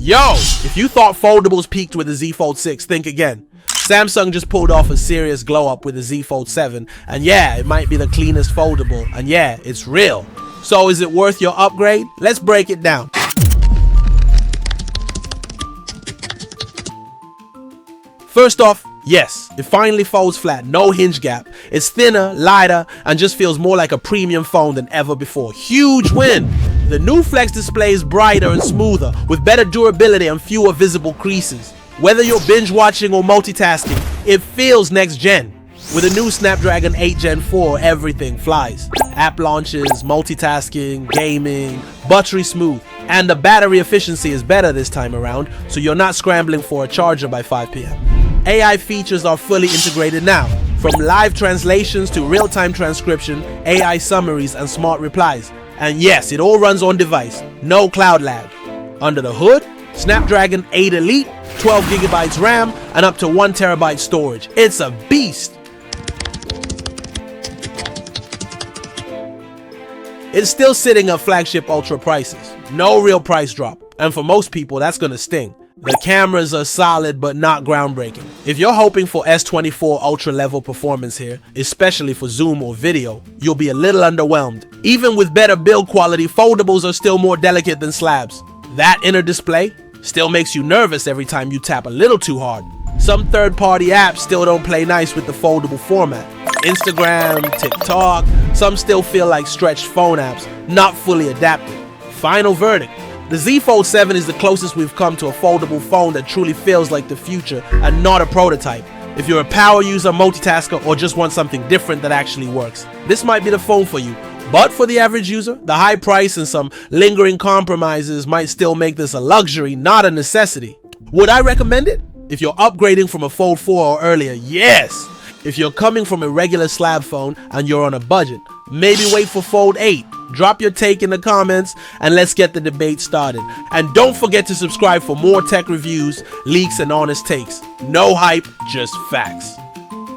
Yo, if you thought foldables peaked with the Z Fold 6, think again. Samsung just pulled off a serious glow up with the Z Fold 7, and yeah, it might be the cleanest foldable, and yeah, it's real. So is it worth your upgrade? Let's break it down. First off, yes, it finally folds flat, no hinge gap. It's thinner, lighter, and just feels more like a premium phone than ever before. Huge win! The new Flex display is brighter and smoother, with better durability and fewer visible creases. Whether you're binge watching or multitasking, it feels next gen. With a new Snapdragon 8 Gen 4, everything flies. App launches, multitasking, gaming, buttery smooth. And the battery efficiency is better this time around, so you're not scrambling for a charger by 5 p.m. AI features are fully integrated now, from live translations to real-time transcription, AI summaries, and smart replies. And yes, it all runs on device, no cloud lag. Under the hood, Snapdragon 8 Elite, 12 GB RAM, and up to 1 TB storage. It's a beast! It's still sitting at flagship ultra prices, no real price drop, and for most people that's gonna sting. The cameras are solid but not groundbreaking. If you're hoping for S24 ultra level performance here, especially for zoom or video, you'll be a little underwhelmed. Even with better build quality, foldables are still more delicate than slabs. That inner display still makes you nervous every time you tap a little too hard. Some third-party apps still don't play nice with the foldable format. Instagram, TikTok, some still feel like stretched phone apps, not fully adapted. Final verdict. The Z Fold 7 is the closest we've come to a foldable phone that truly feels like the future and not a prototype. If you're a power user, multitasker, or just want something different that actually works, this might be the phone for you. But for the average user, the high price and some lingering compromises might still make this a luxury, not a necessity. Would I recommend it? If you're upgrading from a Fold 4 or earlier, yes! If you're coming from a regular slab phone and you're on a budget, maybe wait for Fold 8. Drop your take in the comments and let's get the debate started. And don't forget to subscribe for more tech reviews, leaks, and honest takes. No hype, just facts.